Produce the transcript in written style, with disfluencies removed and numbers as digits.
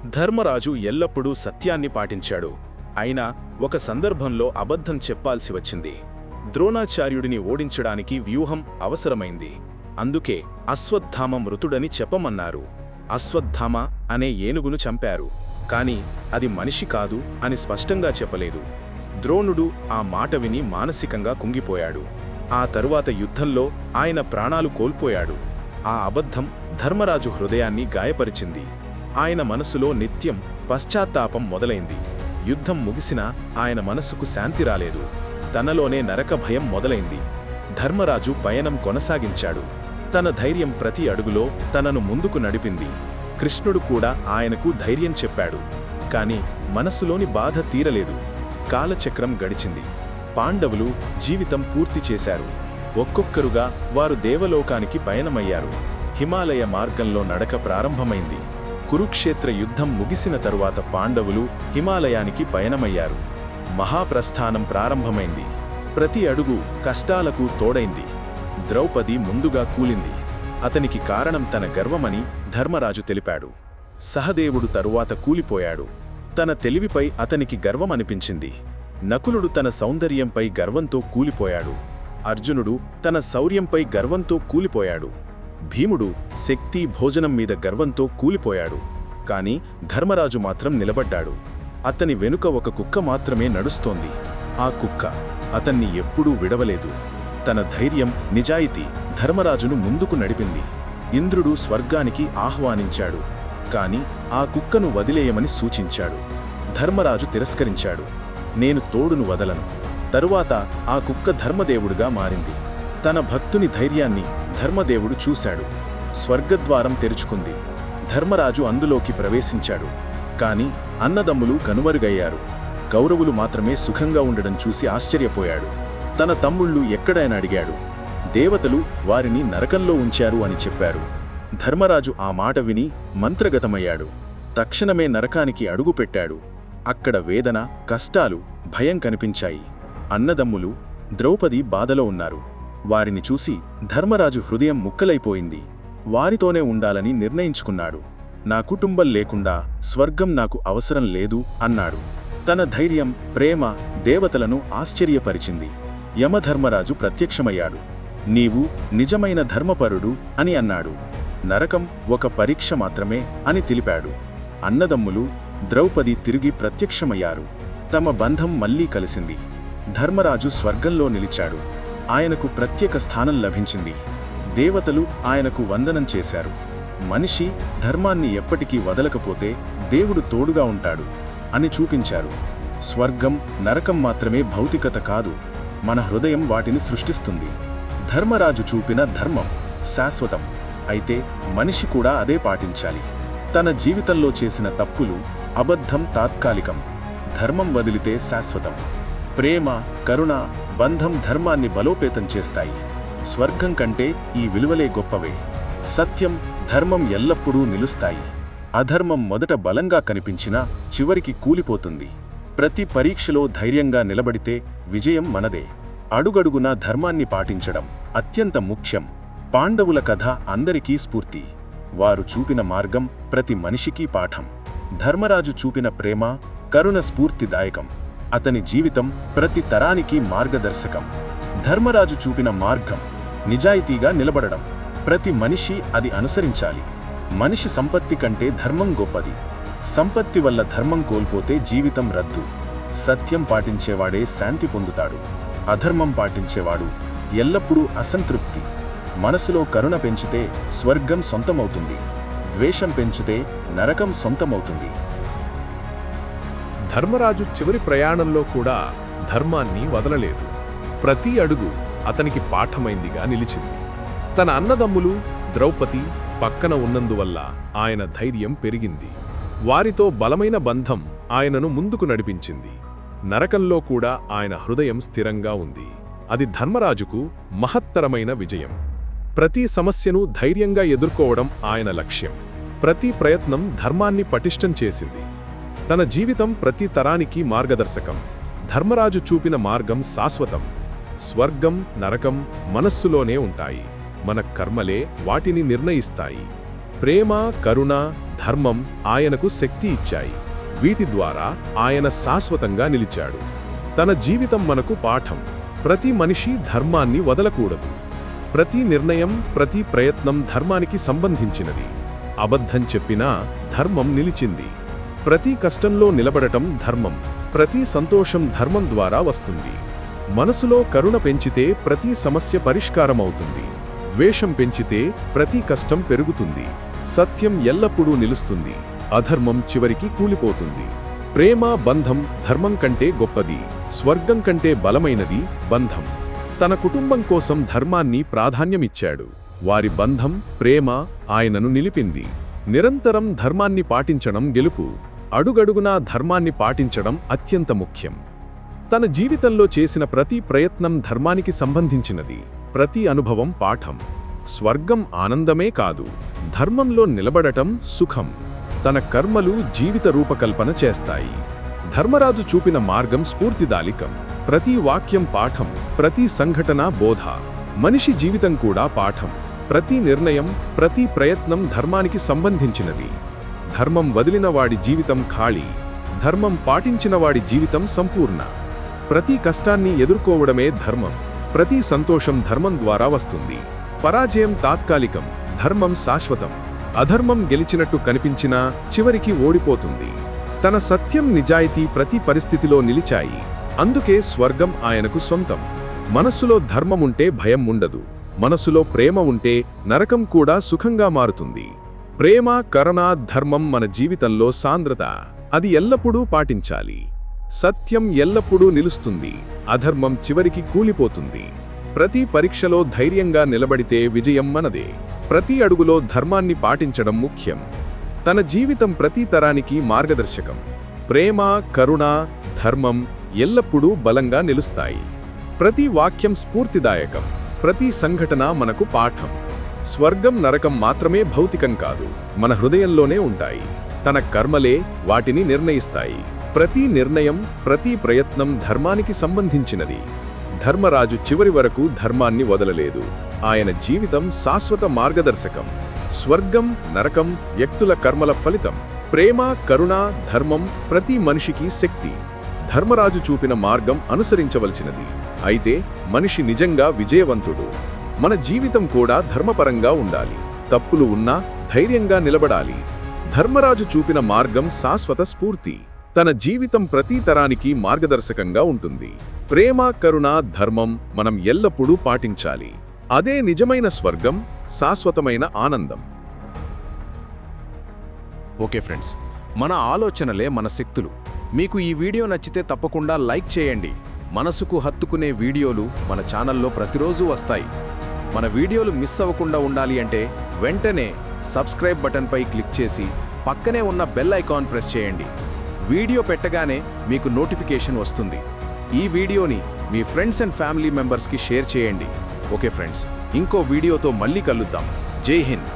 ధర్మరాజు ఎల్లప్పుడూ సత్యాన్ని పాటించాడు. అయినా ఒక సందర్భంలో అబద్ధం చెప్పాల్సి వచ్చింది. ద్రోణాచార్యుడిని ఓడించడానికి వ్యూహం అవసరమైంది. అందుకే అశ్వత్థామ మృతుడని చెప్పమన్నారు. అశ్వత్థామ అనే ఏనుగును చంపారు, కాని అది మనిషి కాదు అని స్పష్టంగా చెప్పలేదు. ద్రోణుడు ఆ మాట విని మానసికంగా కుంగిపోయాడు. ఆ తరువాత యుద్ధంలో ఆయన ప్రాణాలు కోల్పోయాడు. ఆ అబద్ధం ధర్మరాజు హృదయాన్ని గాయపరిచింది. ఆయన మనసులో నిత్యం పశ్చాత్తాపం మొదలైంది. యుద్ధం ముగిసినా ఆయన మనసుకు శాంతి రాలేదు. తనలోనే నరక భయం మొదలైంది. ధర్మరాజు పయనం కొనసాగించాడు. తన ధైర్యం ప్రతి అడుగులో తనను ముందుకు నడిపింది. కృష్ణుడు కూడా ఆయనకు ధైర్యం చెప్పాడు. కాని మనసులోని బాధ తీరలేదు. కాలచక్రం గడిచింది. పాండవులు జీవితం పూర్తి చేశారు. ఒక్కొక్కరుగా వారు దేవలోకానికి పయనమయ్యారు. హిమాలయ మార్గంలో నడక ప్రారంభమైంది. కురుక్షేత్ర యుద్ధం ముగిసిన తరువాత పాండవులు హిమాలయానికి పయనమయ్యారు. మహాప్రస్థానం ప్రారంభమైంది. ప్రతి అడుగు కష్టాలకు తోడైంది. ద్రౌపది ముందుగా కూలింది. అతనికి కారణం తన గర్వమని ధర్మరాజు తెలిపాడు. సహదేవుడు తరువాత కూలిపోయాడు. తన తెలివిపై అతనికి గర్వమనిపించింది. నకులుడు తన సౌందర్యంపై గర్వంతో కూలిపోయాడు. అర్జునుడు తన శౌర్యంపై గర్వంతో కూలిపోయాడు. భీముడు శక్తి భోజనం మీద గర్వంతో కూలిపోయాడు. కాని ధర్మరాజు మాత్రం నిలబడ్డాడు. అతని వెనుక ఒక కుక్క మాత్రమే నడుస్తోంది. ఆ కుక్క అతన్ని ఎప్పుడూ విడవలేదు. తన ధైర్యం, నిజాయితీ ధర్మరాజును ముందుకు నడిపింది. ఇంద్రుడు స్వర్గానికి ఆహ్వానించాడు. కాని ఆ కుక్కను వదిలేయమని సూచించాడు. ధర్మరాజు తిరస్కరించాడు. నేను తోడును వదలను. తరువాత ఆ కుక్క ధర్మదేవుడుగా మారింది. తన భక్తుని ధైర్యాన్ని ధర్మదేవుడు చూశాడు. స్వర్గద్వారం తెరుచుకుంది. ధర్మరాజు అందులోకి ప్రవేశించాడు. కాని అన్నదమ్ములు కనుమరుగయ్యారు. కౌరవులు మాత్రమే సుఖంగా ఉండడం చూసి ఆశ్చర్యపోయాడు. తన తమ్ముళ్ళు ఎక్కడైనా అడిగాడు. దేవతలు వారిని నరకంలో ఉంచారు అని చెప్పారు. ధర్మరాజు ఆ మాట విని మంత్రగతమయ్యాడు. తక్షణమే నరకానికి అడుగుపెట్టాడు. అక్కడ వేదన, కష్టాలు, భయం కనిపించాయి. అన్నదమ్ములు, ద్రౌపది బాధలో ఉన్నారు. వారిని చూసి ధర్మరాజు హృదయం ముక్కలైపోయింది. వారితోనే ఉండాలని నిర్ణయించుకున్నాడు. నా కుటుంబం లేకుండా స్వర్గం నాకు అవసరం లేదు అన్నాడు. తన ధైర్యం, ప్రేమ దేవతలను ఆశ్చర్యపరిచింది. యమధర్మరాజు ప్రత్యక్షమయ్యాడు. నీవు నిజమైన ధర్మపరుడు అని అన్నాడు. నరకం ఒక పరీక్ష మాత్రమే అని తెలిపాడు. అన్నదమ్ములు, ద్రౌపది తిరిగి ప్రత్యక్షమయ్యారు. తమ బంధం మళ్లీ కలిసింది. ధర్మరాజు స్వర్గంలో నిలిచాడు. ఆయనకు ప్రత్యేక స్థానం లభించింది. దేవతలు ఆయనకు వందనం చేశారు. మనిషి ధర్మాన్ని ఎప్పటికీ వదలకపోతే దేవుడు తోడుగా ఉంటాడు అని చూపించారు. స్వర్గం, నరకం మాత్రమే భౌతికత కాదు, మన హృదయం వాటిని సృష్టిస్తుంది. ధర్మరాజు చూపిన ధర్మం శాశ్వతం. అయితే మనిషి కూడా అదే పాటించాలి. తన జీవితంలో చేసిన తప్పులు, అబద్ధం తాత్కాలికం, ధర్మం వదిలితే శాశ్వతం. ప్రేమ, కరుణ, బంధం ధర్మాన్ని బలోపేతం చేస్తాయి. స్వర్గం కంటే ఈ విలువలే గొప్పవే. సత్యం, ధర్మం ఎల్లప్పుడూ నిలుస్తాయి. అధర్మం మొదట బలంగా కనిపించినా చివరికి కూలిపోతుంది. ప్రతి పరీక్షలో ధైర్యంగా నిలబడితే విజయం మనదే. అడుగడుగునా ధర్మాన్ని పాటించడం అత్యంత ముఖ్యం. పాండవుల కథ అందరికీ స్ఫూర్తి. వారు చూపిన మార్గం ప్రతి మనిషికి పాఠం. ధర్మరాజు చూపిన ప్రేమ, కరుణ స్ఫూర్తిదాయకం. అతని జీవితం ప్రతి తరానికి మార్గదర్శకం. ధర్మరాజు చూపిన మార్గం నిజాయితీగా నిలబడడం. ప్రతి మనిషి అది అనుసరించాలి. మనిషి సంపత్తి కంటే ధర్మం గొప్పది. సంపత్తి వల్ల ధర్మం కోల్పోతే జీవితం రద్దు. సత్యం పాటించేవాడే శాంతి పొందుతాడు. అధర్మం పాటించేవాడు ఎల్లప్పుడూ అసంతృప్తి. మనసులో కరుణ పెంచితే స్వర్గం సొంతమవుతుంది. ద్వేషం పెంచితే నరకం సొంతమవుతుంది. ధర్మరాజు చివరి ప్రయాణంలో కూడా ధర్మాన్ని వదలలేదు. ప్రతి అడుగు అతనికి పాఠమైందిగా నిలిచింది. తన అన్నదమ్ములు, ద్రౌపది పక్కన ఉన్నందువల్ల ఆయన ధైర్యం పెరిగింది. వారితో బలమైన బంధం ఆయనను ముందుకు నడిపించింది. నరకంలో కూడా ఆయన హృదయం స్థిరంగా ఉంది. అది ధర్మరాజుకు మహత్తరమైన విజయం. ప్రతి సమస్యను ధైర్యంగా ఎదుర్కోవడం ఆయన లక్ష్యం. ప్రతి ప్రయత్నం ధర్మాన్ని పటిష్టం చేసింది. తన జీవితం ప్రతి తరానికి మార్గదర్శకం. ధర్మరాజు చూపిన మార్గం శాశ్వతం. స్వర్గం, నరకం మనస్సులోనే ఉంటాయి. మన కర్మలే వాటిని నిర్ణయిస్తాయి. ప్రేమ, కరుణ, ధర్మం ఆయనకు శక్తి ఇచ్చాయి. వీటి ద్వారా ఆయన శాశ్వతంగా నిలిచాడు. తన జీవితం మనకు పాఠం. ప్రతి మనిషి ధర్మాన్ని వదలకూడదు. ప్రతి నిర్ణయం, ప్రతి ప్రయత్నం ధర్మానికి సంబంధించినది. అబద్ధం చెప్పినా ధర్మం నిలిచింది. ప్రతి కష్టంలో నిలబడటం ధర్మం. ప్రతి సంతోషం ధర్మం ద్వారా వస్తుంది. మనసులో కరుణ పెంచితే ప్రతి సమస్య పరిష్కారమవుతుంది. ద్వేషం పెంచితే ప్రతి కష్టం పెరుగుతుంది. సత్యం ఎల్లప్పుడూ నిలుస్తుంది. అధర్మం చివరికి కూలిపోతుంది. ప్రేమ, బంధం ధర్మం కంటే గొప్పది. స్వర్గం కంటే బలమైనది బంధం. తన కుటుంబం కోసం ధర్మాన్ని ప్రాధాన్యమిచ్చాడు. వారి బంధం, ప్రేమ ఆయనను నిలిపింది. నిరంతరం ధర్మాన్ని పాటించడం గెలుపు. అడుగడుగునా ధర్మాన్ని పాటించడం అత్యంత ముఖ్యం. తన జీవితంలో చేసిన ప్రతి ప్రయత్నం ధర్మానికి సంబంధించినది. ప్రతి అనుభవం పాఠం. స్వర్గం ఆనందమే కాదు, ధర్మంలో నిలబడటం సుఖం. తన కర్మలు జీవిత రూపకల్పన చేస్తాయి. ధర్మరాజు చూపిన మార్గం స్ఫూర్తిదాయకం. ప్రతి వాక్యం పాఠం, ప్రతి సంఘటన బోధ. మనిషి జీవితం కూడా పాఠం. ప్రతి నిర్ణయం, ప్రతి ప్రయత్నం ధర్మానికి సంబంధించినది. ధర్మం వదిలిన వాడి జీవితం ఖాళీ. ధర్మం పాటించిన వాడి జీవితం సంపూర్ణ. ప్రతి కష్టాన్ని ఎదుర్కోవడమే ధర్మం. ప్రతి సంతోషం ధర్మం ద్వారా వస్తుంది. పరాజయం తాత్కాలికం, ధర్మం శాశ్వతం. అధర్మం గెలిచినట్టు కనిపించినా చివరికి ఓడిపోతుంది. తన సత్యం, నిజాయితీ ప్రతి పరిస్థితిలో నిలిచాయి. అందుకే స్వర్గం ఆయనకు సొంతం. మనస్సులో ధర్మముంటే భయం ఉండదు. మనసులో ప్రేమ ఉంటే నరకం కూడా సుఖంగా మారుతుంది. ప్రేమ, కరుణ, ధర్మం మన జీవితంలో సాంద్రత. అది ఎల్లప్పుడూ పాటించాలి. సత్యం ఎల్లప్పుడూ నిలుస్తుంది. అధర్మం చివరికి కూలిపోతుంది. ప్రతి పరీక్షలో ధైర్యంగా నిలబడితే విజయం మనదే. ప్రతి అడుగులో ధర్మాన్ని పాటించడం ముఖ్యం. తన జీవితం ప్రతి తరానికి మార్గదర్శకం. ప్రేమ, కరుణ, ధర్మం ఎల్లప్పుడూ బలంగా నిలుస్తాయి. ప్రతి వాక్యం స్ఫూర్తిదాయకం. ప్రతి సంఘటన మనకు పాఠం. స్వర్గం, నరకం మాత్రమే భౌతికం కాదు, మన హృదయంలోనే ఉంటాయి. తన కర్మలే వాటిని నిర్ణయిస్తాయి. ప్రతి నిర్ణయం, ప్రతి ప్రయత్నం ధర్మానికి సంబంధించినది. ధర్మరాజు చివరి వరకు ధర్మాన్ని వదలలేదు. ఆయన జీవితం శాశ్వత మార్గదర్శకం. స్వర్గం, నరకం వ్యక్తుల కర్మల ఫలితం. ప్రేమ, కరుణ, ధర్మం ప్రతి మనిషికి శక్తి. ధర్మరాజు చూపిన మార్గం అనుసరించవలసినది. అయితే మనిషి నిజంగా విజయవంతుడు. మన జీవితం కూడా ధర్మపరంగా ఉండాలి. తప్పులు ఉన్నా ధైర్యంగా నిలబడాలి. ధర్మరాజు చూపిన మార్గం శాశ్వత స్ఫూర్తి. తన జీవితం ప్రతి తరానికి మార్గదర్శకంగా ఉంటుంది. ప్రేమ, కరుణ, ధర్మం మనం ఎల్లప్పుడూ పాటించాలి. అదే నిజమైన స్వర్గం, శాశ్వతమైన ఆనందం. ఓకే ఫ్రెండ్స్, మన ఆలోచనలే మన శక్తులు. మీకు ఈ వీడియో నచ్చితే తప్పకుండా లైక్ చేయండి. మనసుకు హత్తుకునే వీడియోలు మన ఛానల్లో ప్రతిరోజు వస్తాయి. మన వీడియోలు మిస్ అవ్వకుండా ఉండాలి అంటే వెంటనే సబ్స్క్రైబ్ బటన్పై క్లిక్ చేసి పక్కనే ఉన్న బెల్ ఐకాన్ ప్రెస్ చేయండి. వీడియో పెట్టగానే మీకు నోటిఫికేషన్ వస్తుంది. ఈ వీడియోని మీ ఫ్రెండ్స్ అండ్ ఫ్యామిలీ మెంబర్స్కి షేర్ చేయండి. ఓకే ఫ్రెండ్స్, ఇంకో వీడియోతో మళ్ళీ కలుద్దాం. జై హింద్.